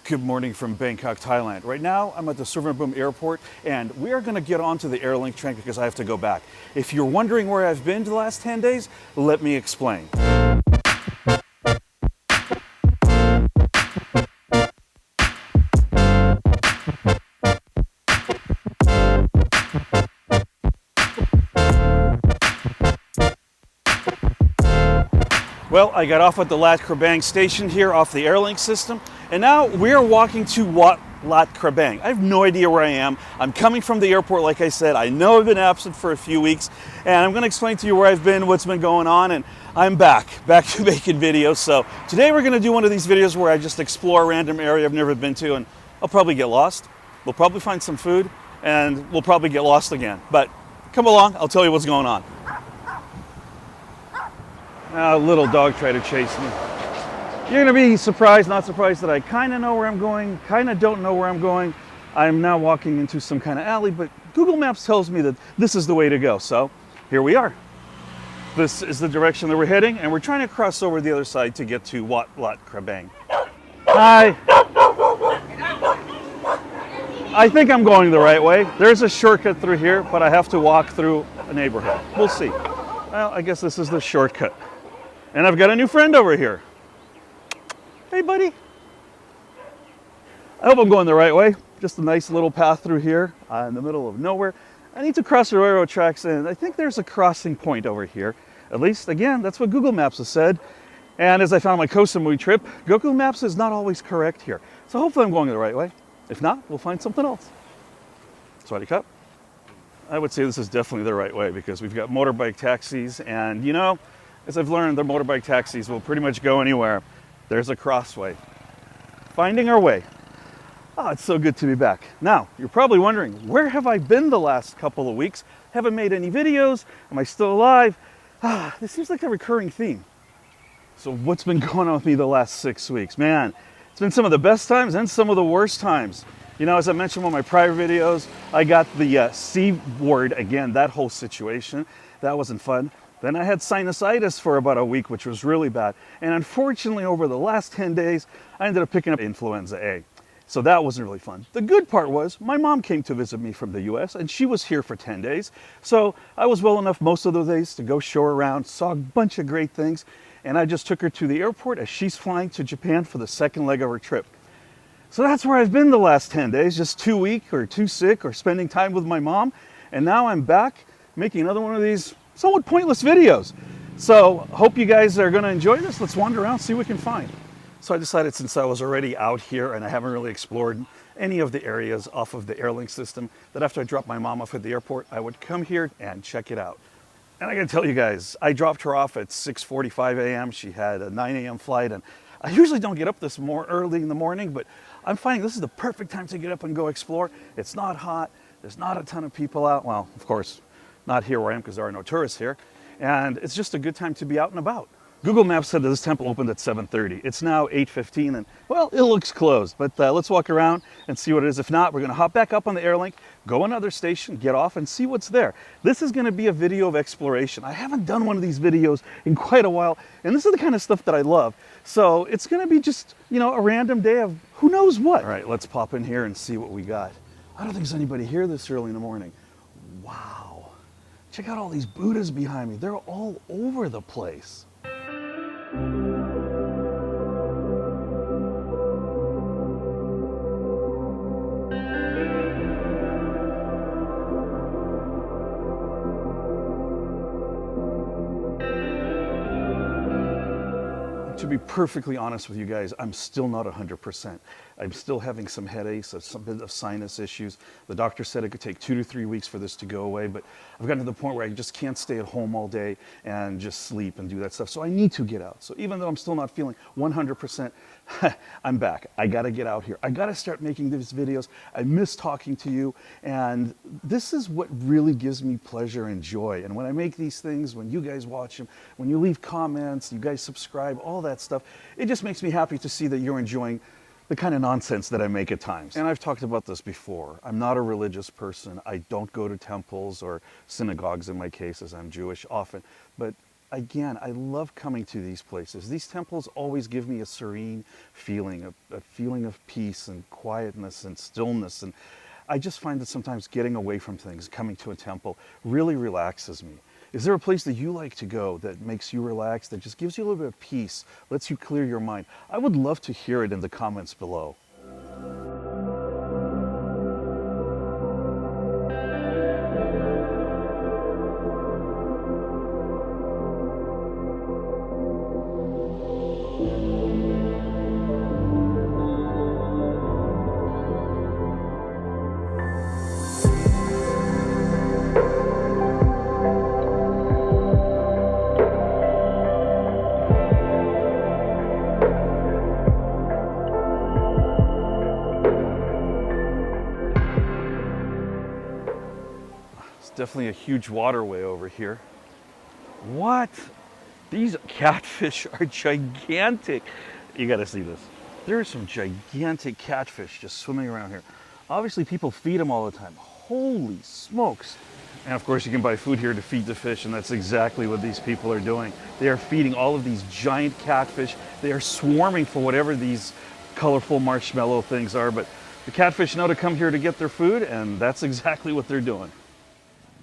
Good morning from Bangkok, Thailand. Right now, I'm at the Bangkok Airport, and we are going to get onto the Air Link train because I have to go back. If you're wondering where I've been the last 10 days, let me explain. Well, I got off at the Lat Krabang station here off the Air Link system, and now we're walking to Lat Krabang. I have no idea where I am. I'm coming from the airport, like I said. I know I've been absent for a few weeks, and I'm going to explain to you where I've been, what's been going on, and I'm back to making videos. So today we're going to do one of these videos where I just explore a random area I've never been to, and I'll probably get lost. We'll probably find some food, and we'll probably get lost again. But come along, I'll tell you what's going on. A little dog tried to chase me. You're going to be surprised, not surprised, that I kind of know where I'm going, kind of don't know where I'm going. I'm now walking into some kind of alley, but Google Maps tells me that this is the way to go. So here we are. This is the direction that we're heading, and we're trying to cross over the other side to get to Lat Krabang. Hi. I think I'm going the right way. There's a shortcut through here, but I have to walk through a neighborhood. We'll see. Well, I guess this is the shortcut. And I've got a new friend over here. Hey, buddy. I hope I'm going the right way. Just a nice little path through here in the middle of nowhere. I need to cross the railroad tracks, and I think there's a crossing point over here. At least, again, that's what Google Maps has said. And as I found my Koh Samui trip, Google Maps is not always correct here. So hopefully I'm going the right way. If not, we'll find something else. Swadee Cup. I would say this is definitely the right way because we've got motorbike taxis, and you know, as I've learned, the motorbike taxis will pretty much go anywhere. There's a crossway. Finding our way. Oh, it's so good to be back. Now, you're probably wondering, where have I been the last couple of weeks? Haven't made any videos? Am I still alive? This seems like a recurring theme. So what's been going on with me the last 6 weeks? Man, it's been some of the best times and some of the worst times. You know, as I mentioned in one of my prior videos, I got the C word again, that whole situation. That wasn't fun. Then I had sinusitis for about a week, which was really bad. And unfortunately, over the last 10 days, I ended up picking up influenza A. So that wasn't really fun. The good part was my mom came to visit me from the US, and she was here for 10 days. So I was well enough most of those days to go show her around, saw a bunch of great things. And I just took her to the airport as she's flying to Japan for the second leg of her trip. So that's where I've been the last 10 days, just too weak or too sick or spending time with my mom. And now I'm back making another one of these somewhat pointless videos. So hope you guys are going to enjoy this. Let's wander around, see what we can find. So I decided, since I was already out here and I haven't really explored any of the areas off of the Air Link system, that after I dropped my mom off at the airport, I would come here and check it out. And I gotta tell you guys, I dropped her off at 6:45 a.m. She had a 9 a.m. flight, and I usually don't get up this early in the morning, but I'm finding this is the perfect time to get up and go explore. It's not hot. There's not a ton of people out. Well, of course, not here where I am because there are no tourists here. And it's just a good time to be out and about. Google Maps said that this temple opened at 7:30. It's now 8:15, and well, it looks closed. But let's walk around and see what it is. If not, we're going to hop back up on the Air Link, go another station, get off, and see what's there. This is going to be a video of exploration. I haven't done one of these videos in quite a while, and this is the kind of stuff that I love. So it's going to be just, you know, a random day of who knows what. All right, let's pop in here and see what we got. I don't think there's anybody here this early in the morning. Wow. Check out all these Buddhas behind me. They're all over the place. To be perfectly honest with you guys, I'm still not 100%. I'm still having some headaches, some bit of sinus issues. The doctor said it could take 2 to 3 weeks for this to go away, but I've gotten to the point where I just can't stay at home all day and just sleep and do that stuff. So I need to get out. So even though I'm still not feeling 100%, I'm back. I gotta get out here. I gotta start making these videos. I miss talking to you, and this is what really gives me pleasure and joy. And when I make these things, when you guys watch them, when you leave comments, you guys subscribe, all that stuff, it just makes me happy to see that you're enjoying the kind of nonsense that I make at times. And I've talked about this before. I'm not a religious person. I don't go to temples or synagogues in my case, as I'm Jewish often, but again, I love coming to these places. These temples always give me a serene feeling, a feeling of peace and quietness and stillness. And I just find that sometimes getting away from things, coming to a temple, really relaxes me. Is there a place that you like to go that makes you relax, that just gives you a little bit of peace, lets you clear your mind? I would love to hear it in the comments below. Definitely a huge waterway over here. What? These catfish are gigantic. You gotta see this. There are some gigantic catfish just swimming around here. Obviously people feed them all the time. Holy smokes. And of course you can buy food here to feed the fish, and that's exactly what these people are doing. They are feeding all of these giant catfish. They are swarming for whatever these colorful marshmallow things are, but the catfish know to come here to get their food, and that's exactly what they're doing.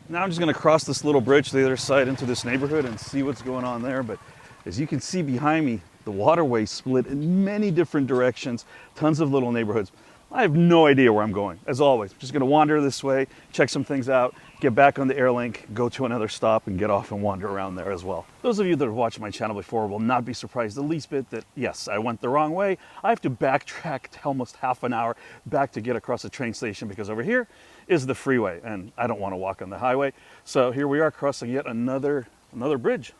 Now I'm just going to cross this little bridge to the other side into this neighborhood and see what's going on there. But as you can see behind me, the waterway split in many different directions, tons of little neighborhoods. I have no idea where I'm going, as always. I'm just going to wander this way, check some things out, get back on the air link, go to another stop, and get off and wander around there as well. Those of you that have watched my channel before will not be surprised the least bit that, yes, I went the wrong way. I have to backtrack almost half an hour back to get across the train station, because over here is the freeway, and I don't want to walk on the highway. So here we are crossing yet another bridge.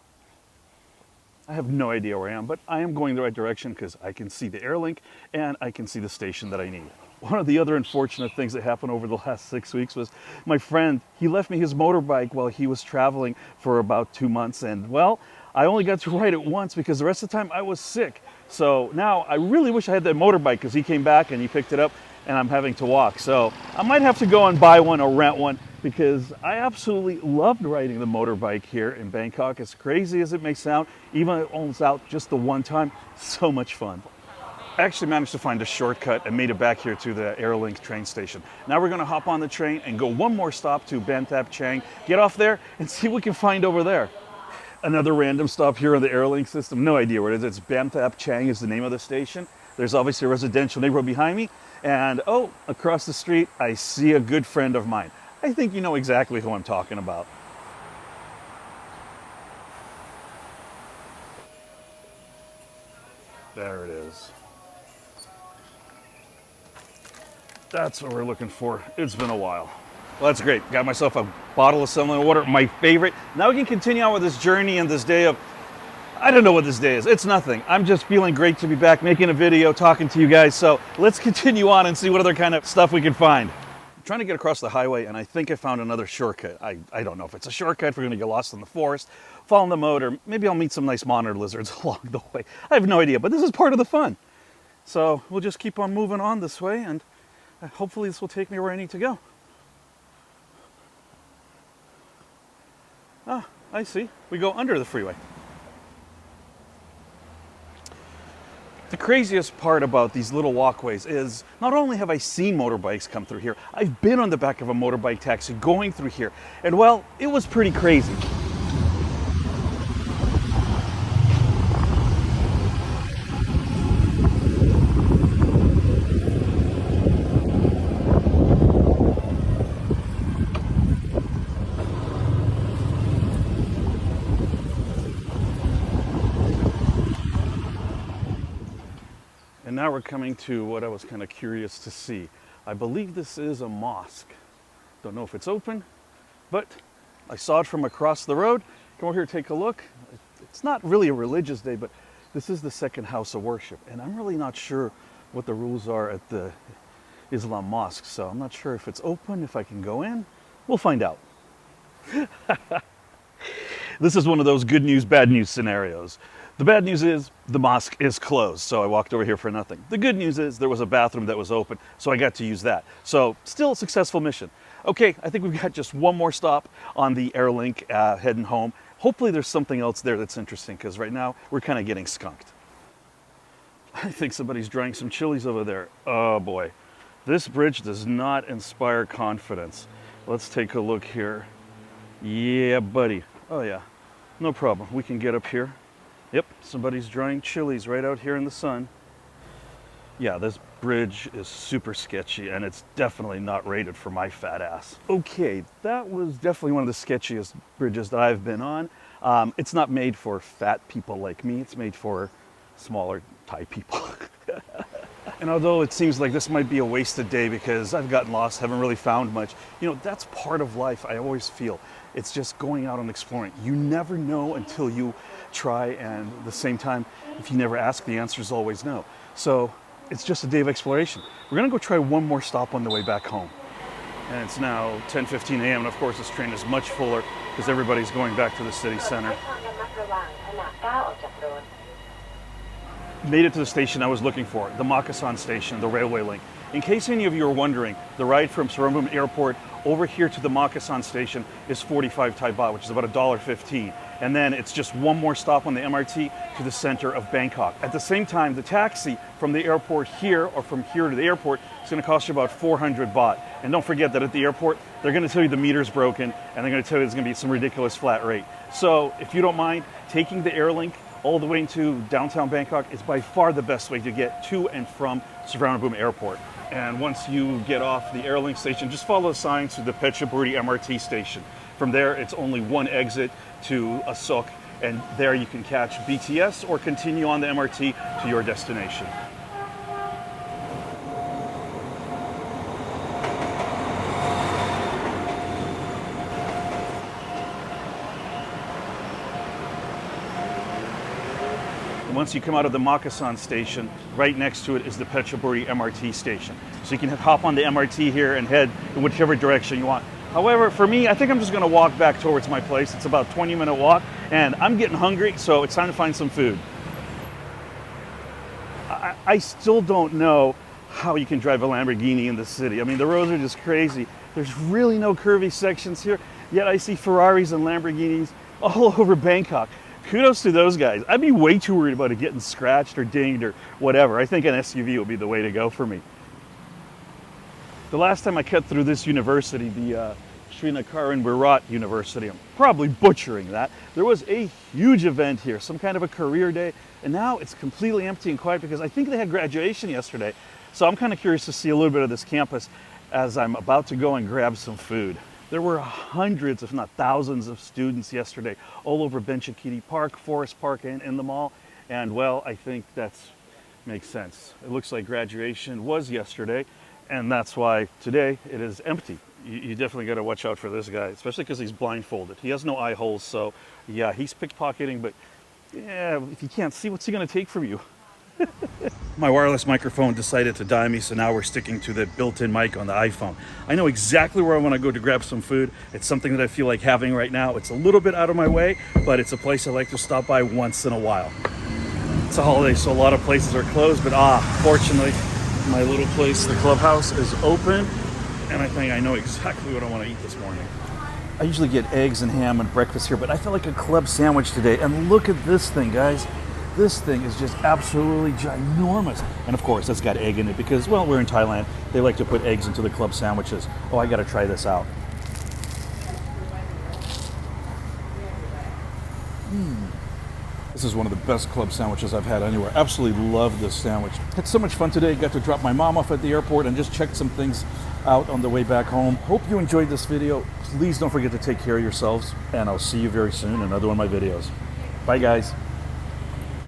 I have no idea where I am, but I am going the right direction because I can see the air link and I can see the station that I need. One of the other unfortunate things that happened over the last 6 weeks was my friend, he left me his motorbike while he was traveling for about 2 months, and well, I only got to ride it once because the rest of the time I was sick. So now I really wish I had that motorbike, because he came back and he picked it up and I'm having to walk. So I might have to go and buy one or rent one, because I absolutely loved riding the motorbike here in Bangkok. As crazy as it may sound, even if I was out just the one time, so much fun. I actually managed to find a shortcut and made it back here to the Airlink train station. Now we're gonna hop on the train and go one more stop to Ban Thap Chang, get off there and see what we can find over there. Another random stop here on the Airlink system. No idea what it is. It's Ban Thap Chang is the name of the station. There's obviously a residential neighborhood behind me. And oh, across the street, I see a good friend of mine. I think you know exactly who I'm talking about. There it is. That's what we're looking for. It's been a while. Well, that's great. Got myself a bottle of Sunlight water, my favorite. Now we can continue on with this journey and this day of, I don't know what this day is. It's nothing. I'm just feeling great to be back making a video, talking to you guys. So let's continue on and see what other kind of stuff we can find. I'm trying to get across the highway, and I think I found another shortcut. I don't know if it's a shortcut, if we're gonna get lost in the forest, fall in the mud, or maybe I'll meet some nice monitor lizards along the way. I have no idea, but this is part of the fun. So we'll just keep on moving on this way, and hopefully this will take me where I need to go. Ah, I see. We go under the freeway. The craziest part about these little walkways is not only have I seen motorbikes come through here, I've been on the back of a motorbike taxi going through here. And well, it was pretty crazy. And now we're coming to what I was kind of curious to see. I believe this is a mosque. Don't know if it's open, but I saw it from across the road. Come over here, take a look. It's not really a religious day, but this is the second house of worship. And I'm really not sure what the rules are at the Islam mosque. So I'm not sure if it's open, if I can go in. We'll find out. This is one of those good news, bad news scenarios. The bad news is the mosque is closed, so I walked over here for nothing. The good news is there was a bathroom that was open, so I got to use that. So still a successful mission. Okay, I think we've got just one more stop on the Air Link heading home. Hopefully there's something else there that's interesting, because right now we're kind of getting skunked. I think somebody's drying some chilies over there. Oh boy, this bridge does not inspire confidence. Let's take a look here. Yeah, buddy. Oh yeah, no problem. We can get up here. Yep, somebody's drying chilies right out here in the sun. Yeah, this bridge is super sketchy, and it's definitely not rated for my fat ass. Okay, that was definitely one of the sketchiest bridges that I've been on. It's not made for fat people like me. It's made for smaller Thai people. And although it seems like this might be a wasted day because I've gotten lost, haven't really found much, you know, that's part of life, I always feel. It's just going out and exploring. You never know until you try, and at the same time, if you never ask, the answer is always no. So it's just a day of exploration. We're gonna go try one more stop on the way back home. And it's now 10:15 a.m. and of course this train is much fuller because everybody's going back to the city center. Made it to the station I was looking for, the Makasan station, the railway link. In case any of you are wondering, the ride from Suvarnabhumi Airport over here to the Makasan station is 45 Thai baht, which is about $1.15. And then it's just one more stop on the MRT to the center of Bangkok. At the same time, the taxi from the airport here, or from here to the airport, is going to cost you about 400 baht. And don't forget that at the airport, they're going to tell you the meter's broken, and they're going to tell you there's going to be some ridiculous flat rate. So if you don't mind, taking the Air Link all the way into downtown Bangkok is by far the best way to get to and from Suvarnabhumi Airport. And once you get off the Air Link station, just follow the signs to the Phetchaburi MRT station. From there, it's only one exit to Asok, and there you can catch BTS or continue on the MRT to your destination. Once you come out of the Makasan station, right next to it is the Phetchaburi MRT station. So you can hop on the MRT here and head in whichever direction you want. However, for me, I think I'm just going to walk back towards my place. It's about a 20-minute walk, and I'm getting hungry, so it's time to find some food. I still don't know how you can drive a Lamborghini in the city. I mean, the roads are just crazy. There's really no curvy sections here, yet I see Ferraris and Lamborghinis all over Bangkok. Kudos to those guys. I'd be way too worried about it getting scratched or dinged or whatever. I think an SUV would be the way to go for me. The last time I cut through this university, the Srinacaran Virat University, I'm probably butchering that, there was a huge event here, some kind of a career day, and now it's completely empty and quiet because I think they had graduation yesterday. So I'm kind of curious to see a little bit of this campus as I'm about to go and grab some food. There were hundreds, if not thousands, of students yesterday all over Benchikiti Park, Forest Park, and in the mall. And well, I think that makes sense. It looks like graduation was yesterday, and that's why today it is empty. You definitely got to watch out for this guy, especially because he's blindfolded. He has no eye holes, so yeah, he's pickpocketing, but yeah, if you can't see, what's he going to take from you? My wireless microphone decided to die me, so now we're sticking to the built-in mic on the iPhone. I know exactly where I want to go to grab some food. It's something that I feel like having right now. It's a little bit out of my way, but it's a place I like to stop by once in a while. It's a holiday, so a lot of places are closed, but fortunately, my little place, the clubhouse, is open, and I think I know exactly what I want to eat this morning. I usually get eggs and ham and breakfast here, but I feel like a club sandwich today, and look at this thing, guys. This thing is just absolutely ginormous. And of course, it's got egg in it because, well, we're in Thailand. They like to put eggs into the club sandwiches. Oh, I gotta try this out. This is one of the best club sandwiches I've had anywhere. Absolutely love this sandwich. Had so much fun today. Got to drop my mom off at the airport and just check some things out on the way back home. Hope you enjoyed this video. Please don't forget to take care of yourselves, and I'll see you very soon in another one of my videos. Bye, guys.